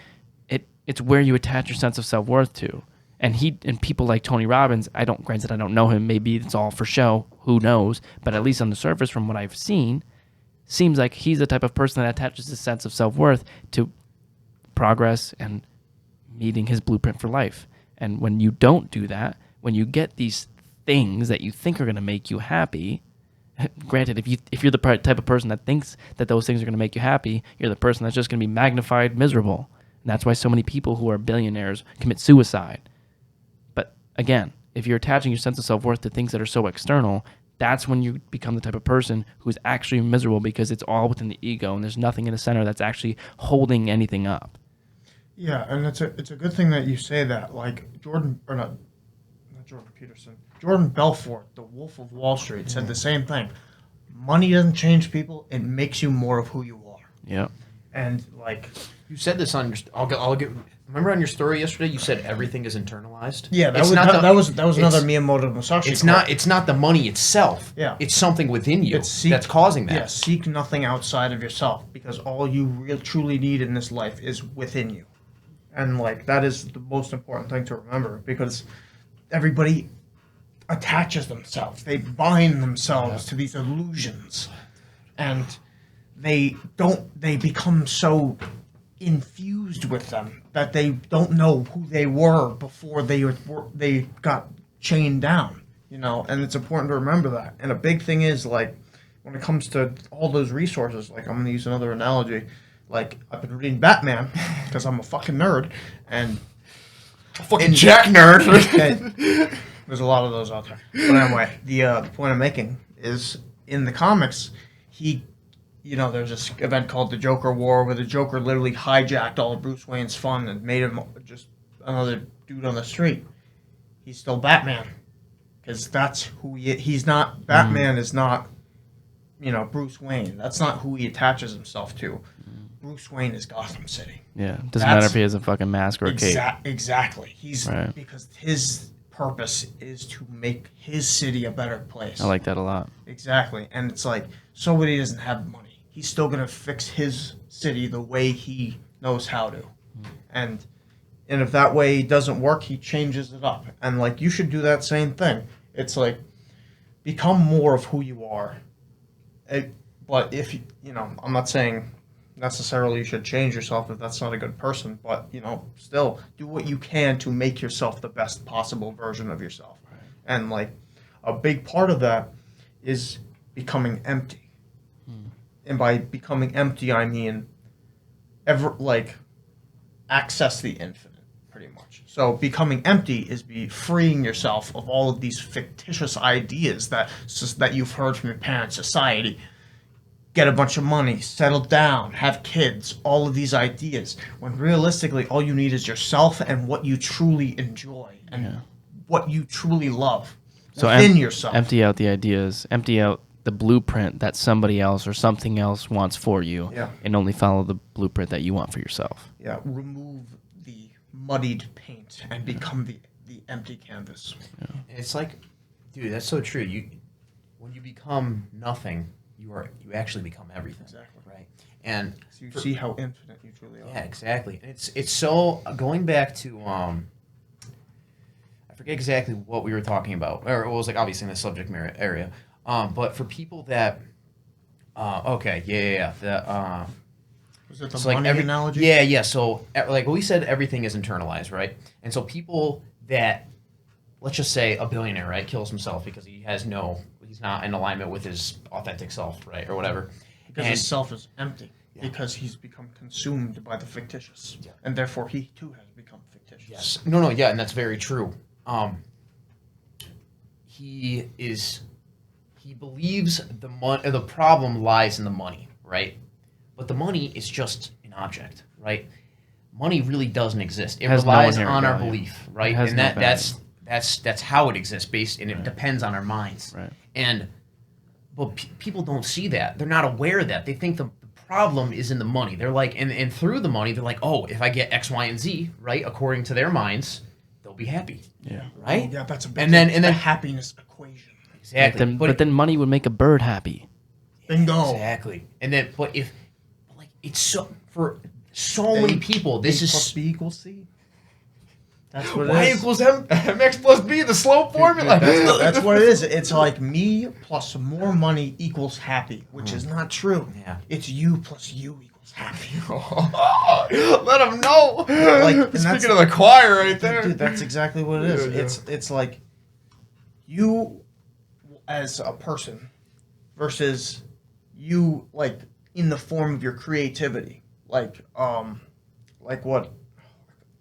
it's where you attach your sense of self-worth to. And people like Tony Robbins, granted I don't know him, maybe it's all for show, who knows, but at least on the surface from what I've seen, seems like he's the type of person that attaches his sense of self-worth to progress and meeting his blueprint for life. And when you don't do that, when you get these things that you think are going to make you happy, granted, if you're the type of person that thinks that those things are going to make you happy, you're the person that's just going to be magnified miserable. And that's why so many people who are billionaires commit suicide. But again, if you're attaching your sense of self-worth to things that are so external, that's when you become the type of person who's actually miserable because it's all within the ego and there's nothing in the center that's actually holding anything up. Yeah, and it's a good thing that you say that. Like Jordan Peterson, Jordan Belfort, the Wolf of Wall Street, said the same thing. Money doesn't change people; it makes you more of who you are. Yeah. And like you said this on your, remember on your story yesterday, you said everything is internalized. Yeah, that was another Miyamoto Musashi. It's not the money itself. Yeah, it's something within you that's causing that. Yeah, seek nothing outside of yourself because all you truly need in this life is within you, and like that is the most important thing to remember because everybody attaches themselves. They bind themselves to these illusions, and they become so infused with them that they don't know who they were before they got chained down, and it's important to remember that. And a big thing is like when it comes to all those resources, like I'm going to use another analogy, like I've been reading Batman because I'm a fucking nerd and fucking Jack nerd. There's a lot of those out there. But anyway, the point I'm making is in the comics, there's this event called the Joker War where the Joker literally hijacked all of Bruce Wayne's fun and made him just another dude on the street. He's still Batman because that's who he's not. Batman is not, Bruce Wayne. That's not who he attaches himself to. Bruce Wayne is Gotham City. Yeah, doesn't matter if he has a fucking mask or a cape. Exactly. Because his purpose is to make his city a better place. I like that a lot. Exactly. And it's like, somebody doesn't have money. He's still going to fix his city the way he knows how to. And if that way doesn't work, he changes it up. And like, you should do that same thing. It's like, become more of who you are. But if, I'm not saying necessarily you should change yourself if that's not a good person, but still do what you can to make yourself the best possible version of yourself. Right. And like a big part of that is becoming empty. And by becoming empty, I mean access the infinite, pretty much. So becoming empty is freeing yourself of all of these fictitious ideas that you've heard from your parents, society. Get a bunch of money, settle down, have kids, all of these ideas. When realistically, all you need is yourself and what you truly enjoy and what you truly love within yourself. Empty out the ideas, empty out the blueprint that somebody else or something else wants for you, and only follow the blueprint that you want for yourself. Yeah, remove the muddied paint and become the empty canvas. Yeah. It's like, dude, that's so true. When you become nothing, you actually become everything. Exactly. Right. And so you see how infinite you truly are. Yeah, exactly. And it's so going back to I forget exactly what we were talking about, or it was like obviously in the subject matter area. But for people that Was it the So money analogy? Yeah, yeah. So like we said, everything is internalized, right? And so people that, let's just say a billionaire, right, kills himself because he's not in alignment with his authentic self, right, or whatever. Because his self is empty. Yeah. Because he's become consumed by the fictitious. Yeah. And therefore he too has become fictitious. Yes. No, yeah, and that's very true. He believes the problem lies in the money, right? But the money is just an object, right? Money really doesn't exist. It relies on our belief, right? And that's how it exists, and it depends on our minds. Right. But people don't see that. They're not aware of that. They think the problem is in the money. They're like, and through the money, they're like, oh, if I get X, Y, and Z, right, according to their minds, they'll be happy. Yeah. Right? Oh, yeah, that's a big and then happiness equation. Exactly. But then money would make a bird happy. Bingo. Exactly. And then, it's so, for so many people, this is... plus B equals C. That's what Y it is. equals MX plus B, the slope formula. That's what it is. It's like me plus more money equals happy, which is not true. Yeah. It's you plus you equals happy. Let them know. Speaking of the choir right there. Dude, that's exactly what it is. It's like you as a person versus you like in the form of your creativity. Like what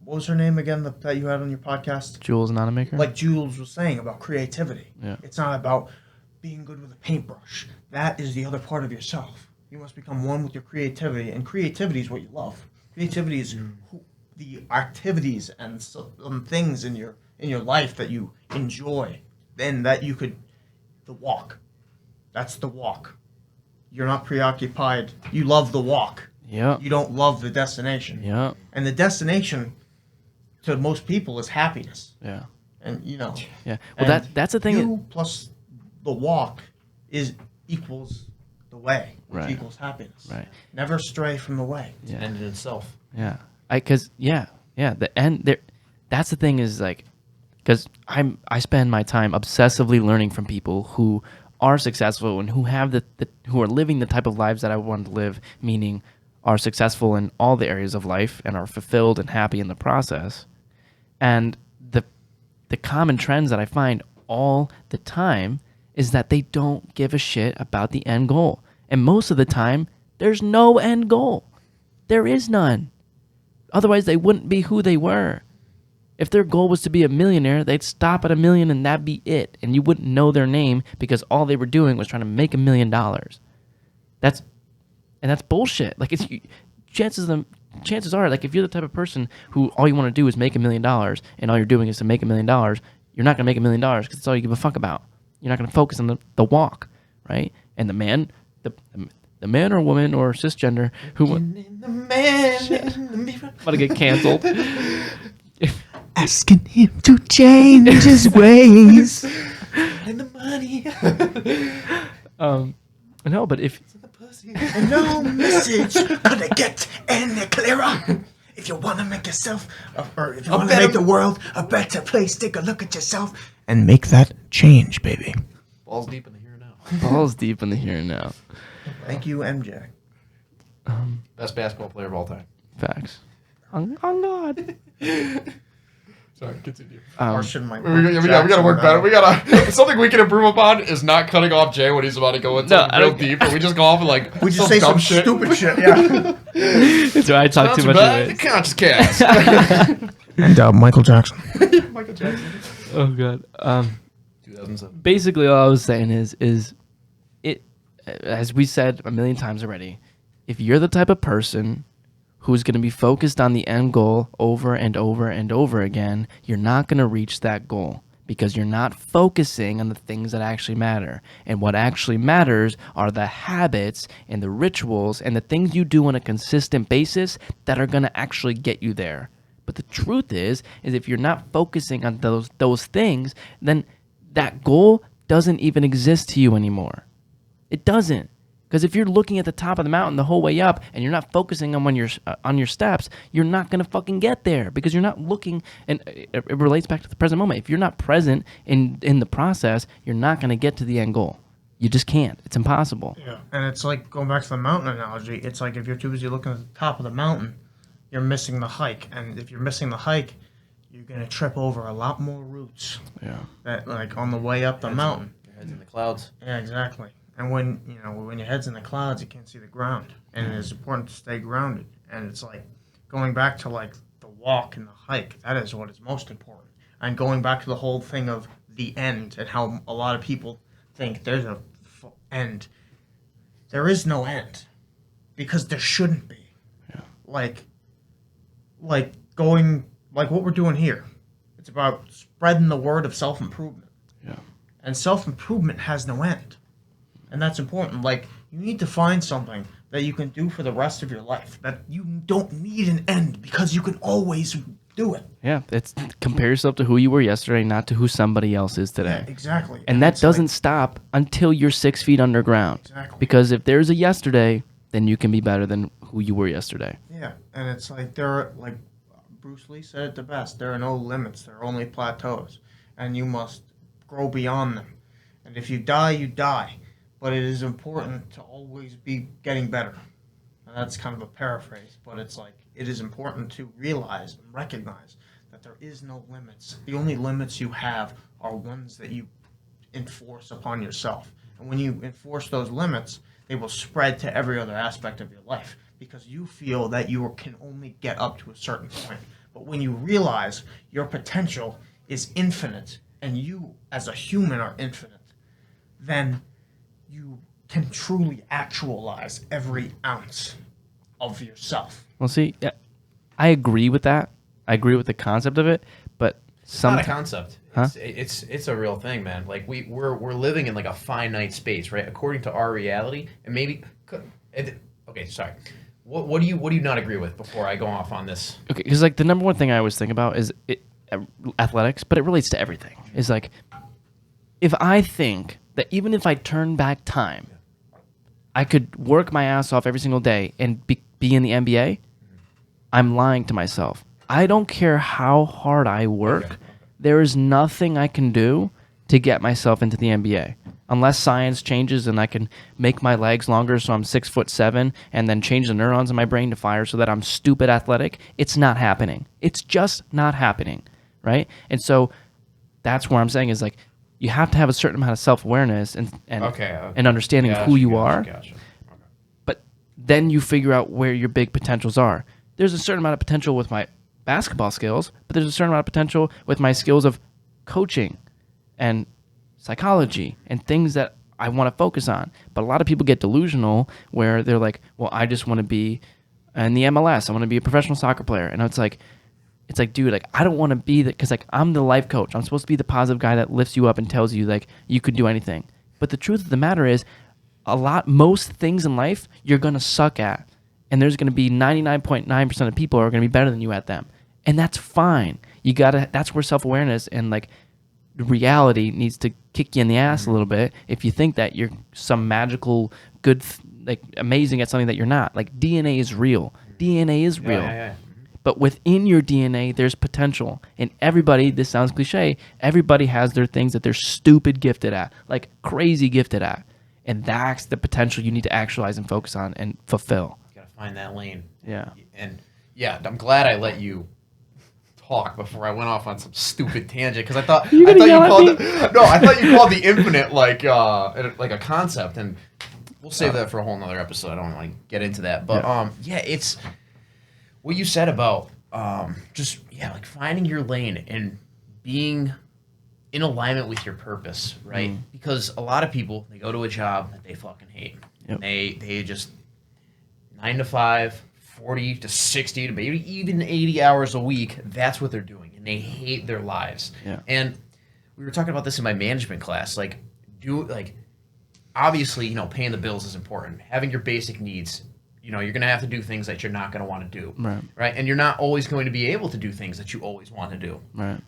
was her name again that you had on your podcast? Jules Nonamaker? Like Jules was saying about creativity. Yeah. It's not about being good with a paintbrush. That is the other part of yourself. You must become one with your creativity, and creativity is what you love. Creativity is the activities and things in your life that you enjoy. Then the walk. That's the walk. You're not preoccupied. You love the walk. Yeah. You don't love the destination. Yeah. And the destination to most people is happiness. Yeah. And Yeah. Well, that's the thing. You plus the walk equals the way, which Right. equals happiness. Right. Never stray from the way. It's an end in itself. Yeah. The end there. That's the thing is like, because I spend my time obsessively learning from people who are successful and who have who are living the type of lives that I want to live, meaning are successful in all the areas of life and are fulfilled and happy in the process. And the common trends that I find all the time is that they don't give a shit about the end goal. And most of the time, there's no end goal. There is none. Otherwise, they wouldn't be who they were. If their goal was to be a millionaire, they'd stop at $1 million and that'd be it. And you wouldn't know their name because all they were doing was trying to make $1 million. That's bullshit. Like chances are, like if you're the type of person who all you want to do is make $1 million and all you're doing is to make $1 million, you're not gonna make $1 million because that's all you give a fuck about. You're not gonna focus on the walk, right? And the man or woman or cisgender who about to get canceled. Asking him to change his ways. And the money. No, but if No message gonna get any clearer. If you want to make yourself, or if you want to make the world a better place, take a look at yourself and make that change, baby. Balls deep in the here and now. balls deep in the here and now. Thank you, MJ. Best basketball player of all time. Facts. On God. Sorry, continue. Martian Mike. We gotta work better. Something we can improve upon is not cutting off Jay when he's about to go into real deep, and we just go off and like We just say some stupid shit. Yeah. That's why I talk too much of it. Conscious cast. And Michael Jackson. Michael Jackson. Oh God. 2007. Basically, all I was saying is it, as we said a million times already, if you're the type of person who's going to be focused on the end goal over and over and over again, you're not going to reach that goal because you're not focusing on the things that actually matter. And what actually matters are the habits and the rituals and the things you do on a consistent basis that are going to actually get you there. But the truth is if you're not focusing on those things, then that goal doesn't even exist to you anymore. It doesn't. Because if you're looking at the top of the mountain the whole way up and you're not focusing on your steps, you're not going to fucking get there because you're not looking, and it relates back to the present moment. If you're not present in the process, you're not going to get to the end goal. You just can't. It's impossible. Yeah, and it's like going back to the mountain analogy. It's like if you're too busy looking at the top of the mountain, you're missing the hike. And if you're missing the hike, you're gonna trip over a lot more roots. Yeah. That like on the way up the mountain. Your head's in the clouds. Yeah, exactly. And when your head's in the clouds, you can't see the ground, and it is important to stay grounded. And it's like going back to like the walk and the hike. That is what is most important. And going back to the whole thing of the end and how a lot of people think there's a end. There is no end because there shouldn't be. Yeah. Like going like what we're doing here. It's about spreading the word of self-improvement. Yeah. And self-improvement has no end. And that's important. Like you need to find something that you can do for the rest of your life. That you don't need an end because you can always do it. Yeah, it's compare yourself to who you were yesterday, not to who somebody else is today. Yeah, exactly. And that doesn't stop until you're 6 feet underground. Exactly. Because if there's a yesterday, then you can be better than who you were yesterday. Yeah, and it's like there are like Bruce Lee said it the best. There are no limits. There are only plateaus, and you must grow beyond them. And if you die, you die. But it is important to always be getting better. And that's kind of a paraphrase, but it's like it is important to realize and recognize that there is no limits. The only limits you have are ones that you enforce upon yourself. And when you enforce those limits, they will spread to every other aspect of your life because you feel that you can only get up to a certain point. But when you realize your potential is infinite and you as a human are infinite, then you can truly actualize every ounce of yourself. Well, see, I agree with that. I agree with the concept of it, but It's not a concept. It's a real thing, man. Like we're living in like a finite space, right? According to our reality, and maybe. Okay, sorry. What do you not agree with before I go off on this? Okay, because like the number one thing I always think about is athletics, but it relates to everything. Is like if I think that even if I turn back time, I could work my ass off every single day and be in the NBA, I'm lying to myself. I don't care how hard I work. Okay. There is nothing I can do to get myself into the NBA. Unless science changes and I can make my legs longer so I'm 6'7" and then change the neurons in my brain to fire so that I'm stupid athletic, it's not happening. It's just not happening, right? And so that's where I'm saying is like, you have to have a certain amount of self-awareness and understanding of who you are. Gotcha. Okay. But then you figure out where your big potentials are. There's a certain amount of potential with my basketball skills, but there's a certain amount of potential with my skills of coaching and psychology and things that I want to focus on. But a lot of people get delusional where they're like, well, I just want to be in the MLS. I want to be a professional soccer player. And it's like, dude, like, I don't want to be that because, like, I'm the life coach. I'm supposed to be the positive guy that lifts you up and tells you, like, you could do anything. But the truth of the matter is, most things in life you're going to suck at. And there's going to be 99.9% of people who are going to be better than you at them. And that's fine. That's where self-awareness and, like, reality needs to kick you in the ass a little bit if you think that you're some magical, good, amazing at something that you're not. Like, DNA is real. DNA is real. Yeah. But within your DNA, there's potential. And everybody, this sounds cliche, everybody has their things that they're stupid gifted at, like crazy gifted at. And that's the potential you need to actualize and focus on and fulfill. You gotta find that lane. Yeah. And yeah, I'm glad I let you talk before I went off on some stupid tangent because I thought you called the infinite like a concept, and we'll save that for a whole nother episode. I don't want to get into that, but it's what you said about like finding your lane and being in alignment with your purpose, right? Mm. Because a lot of people, they go to a job that they fucking hate. Yep. They just 9 to 5, 40 to 60 to maybe even 80 hours a week. That's what they're doing, and they hate their lives. Yeah. And we were talking about this in my management class. Obviously, paying the bills is important. Having your basic needs. You're going to have to do things that you're not going to want to do, right? And you're not always going to be able to do things that you always want to do,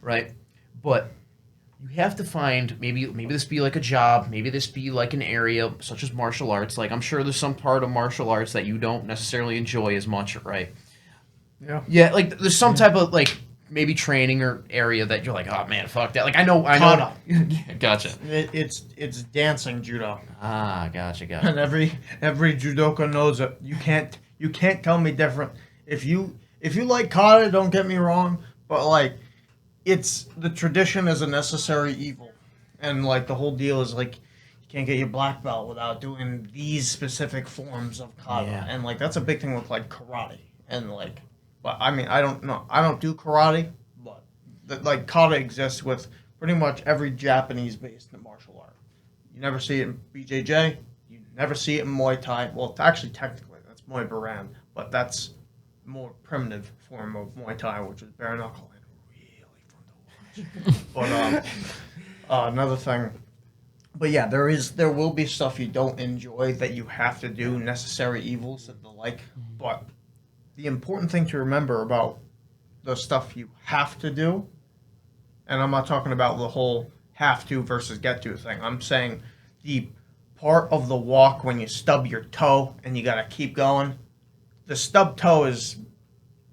right? But you have to find maybe this be like a job, maybe this be like an area such as martial arts. Like I'm sure there's some part of martial arts that you don't necessarily enjoy as much, right? Yeah. Yeah, like there's some type of like maybe training or area that you're like, oh man, fuck that. Like I know. Gotcha. It's dancing judo. Gotcha. And every judoka knows it. You can't tell me different. If you like kata, don't get me wrong, but like it's the tradition is a necessary evil, and like the whole deal is like you can't get your black belt without doing these specific forms of kata, and like that's a big thing with like karate and like. But I mean, I don't know. I don't do karate, but like kata exists with pretty much every Japanese-based martial art. You never see it in BJJ. You never see it in Muay Thai. Well, actually, technically, that's Muay Baran, but that's a more primitive form of Muay Thai, which is bare knuckle and really fun to watch. But another thing. But yeah, there will be stuff you don't enjoy that you have to do, necessary evils and the like, but. The important thing to remember about the stuff you have to do, and I'm not talking about the whole have to versus get to thing. I'm saying the part of the walk when you stub your toe and you gotta keep going. The stub toe is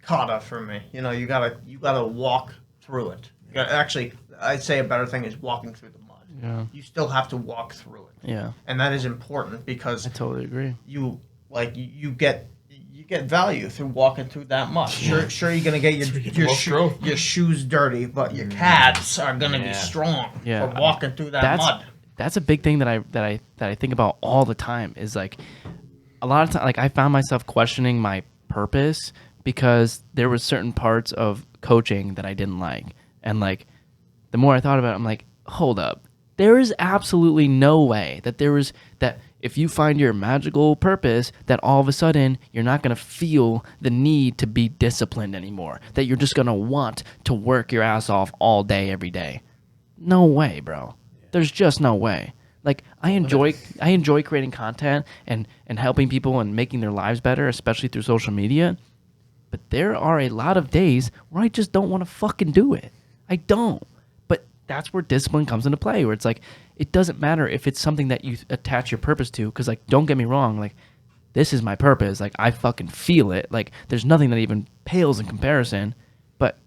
kata for me. You know, you gotta walk through it. Actually, I'd say a better thing is walking through the mud. Yeah. You still have to walk through it. Yeah. And that is important because I totally agree. You get value through walking through that much. Sure, you're gonna get your shoes dirty, but your calves are gonna be strong for walking through that mud. That's a big thing that I think about all the time. Is like a lot of time, like I found myself questioning my purpose because there were certain parts of coaching that I didn't like, and like the more I thought about it, I'm like, hold up, there is absolutely no way that if you find your magical purpose, that all of a sudden you're not going to feel the need to be disciplined anymore. That you're just going to want to work your ass off all day, every day. No way, bro. There's just no way. Like I enjoy creating content and helping people and making their lives better, especially through social media. But there are a lot of days where I just don't want to fucking do it. I don't. But that's where discipline comes into play, where it's like, it doesn't matter if it's something that you attach your purpose to, because like, don't get me wrong, like this is my purpose, like I fucking feel it, like there's nothing that even pales in comparison. But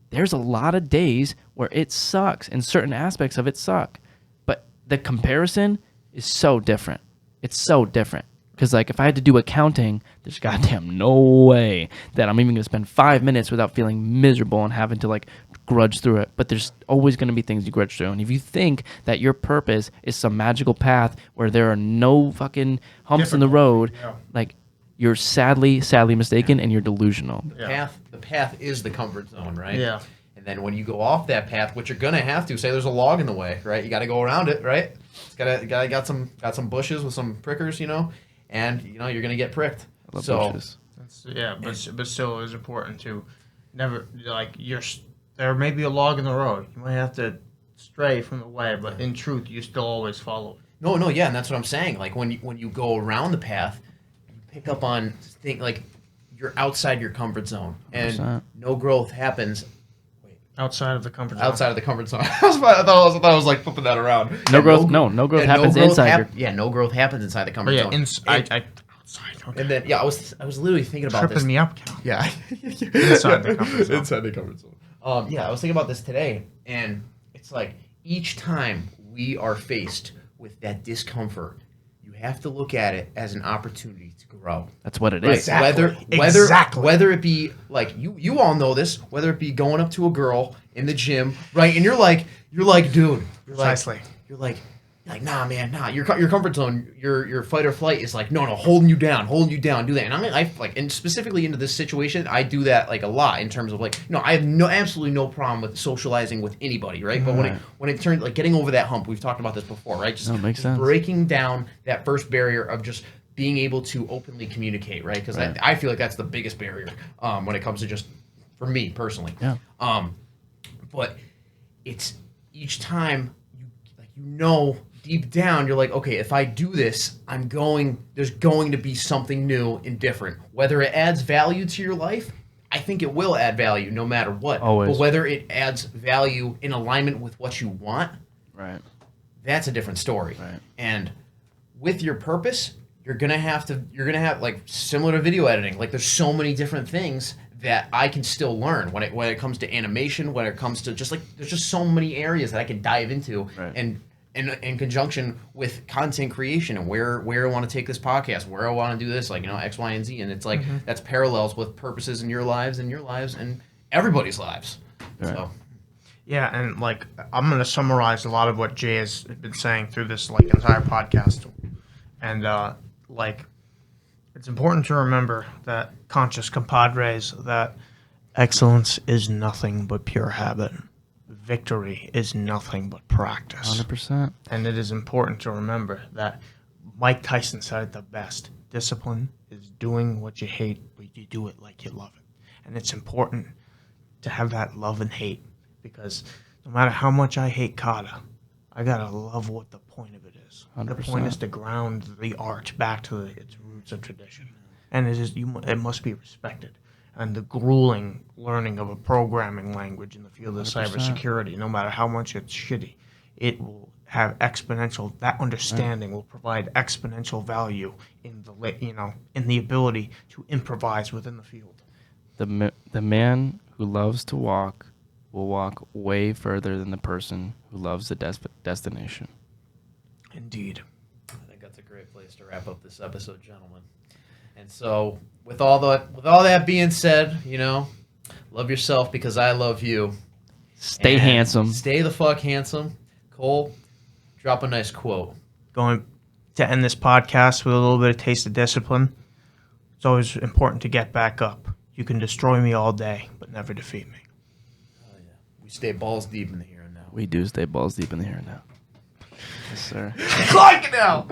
there's a lot of days where it sucks and certain aspects of it suck, but the comparison is so different. It's so different. Because like if I had to do accounting, there's goddamn no way that I'm even gonna spend 5 minutes without feeling miserable and having to like grudge through it. But there's always gonna be things you grudge through. And if you think that your purpose is some magical path where there are no fucking humps in the road, like you're sadly mistaken and you're delusional. The path is the comfort zone, right? Yeah. And then when you go off that path, which you're gonna have to, say there's a log in the way, right? You got to go around it, right? It's got some bushes with some prickers, you know. And you know you're gonna get pricked. I love bushes. But still, it's important to never like there may be a log in the road. You might have to stray from the way, but in truth, you still always follow it. No, yeah, and that's what I'm saying. Like when you go around the path, you pick up on things like you're outside your comfort zone, and 100%. No growth happens. Outside of the comfort zone. Outside of the comfort zone. I thought I was like flipping that around. No growth happens inside. No growth happens inside the comfort zone. Outside. Okay. And then I was literally thinking about tripping this. me up, Cal. Yeah. Inside the comfort zone. Inside the comfort zone. I was thinking about this today, and it's like each time we are faced with that discomfort, you have to look at it as an opportunity to grow. That's what it is. Whether it be like you all know this, whether it be going up to a girl in the gym, right? And you're like, dude, you're like, nah, man, nah. Your comfort zone, your fight or flight is like, no, holding you down, do that. And I like, and specifically into this situation, I do that like a lot in terms of like, I have absolutely no problem with socializing with anybody, right? But when it turns like getting over that hump, we've talked about this before, right? Just makes sense. Breaking down that first barrier of just being able to openly communicate, right? Because I feel like that's the biggest barrier when it comes to just for me personally. Yeah. But it's each time deep down, you're like, okay, if I do this, there's going to be something new and different. Whether it adds value to your life, I think it will add value no matter what. Always. But whether it adds value in alignment with what you want, right, that's a different story. Right. And with your purpose, you're gonna have like similar to video editing. Like there's so many different things that I can still learn when it comes to animation, when it comes to just like there's just so many areas that I can dive into, and in conjunction with content creation and where I want to take this podcast, where I want to do this, like, you know, X, Y, and Z, and it's like that's parallels with purposes in your lives and everybody's lives. Right. So. Yeah, and like I'm gonna summarize a lot of what Jay has been saying through this like entire podcast, and like it's important to remember that conscious compadres that excellence is nothing but pure habit. Victory is nothing but practice. 100%. And it is important to remember that Mike Tyson said it the best. Discipline is doing what you hate, but you do it like you love it. And it's important to have that love and hate, because no matter how much I hate kata, I gotta love what the point of it is. 100%. The point is to ground the art back to its roots of tradition. And it must be respected. And the grueling learning of a programming language in the field of 100%. cybersecurity, no matter how much it's shitty, it will have exponential. That understanding will provide exponential value in the ability to improvise within the field. The man who loves to walk will walk way further than the person who loves the destination. Indeed. I think that's a great place to wrap up this episode, gentlemen. And so, with all that being said, you know, love yourself because I love you. Stay handsome. Stay the fuck handsome. Cole, drop a nice quote. Going to end this podcast with a little bit of taste of discipline. It's always important to get back up. You can destroy me all day, but never defeat me. Oh, yeah. We stay balls deep in the here and now. We do stay balls deep in the here and now. Yes, sir. Like it now.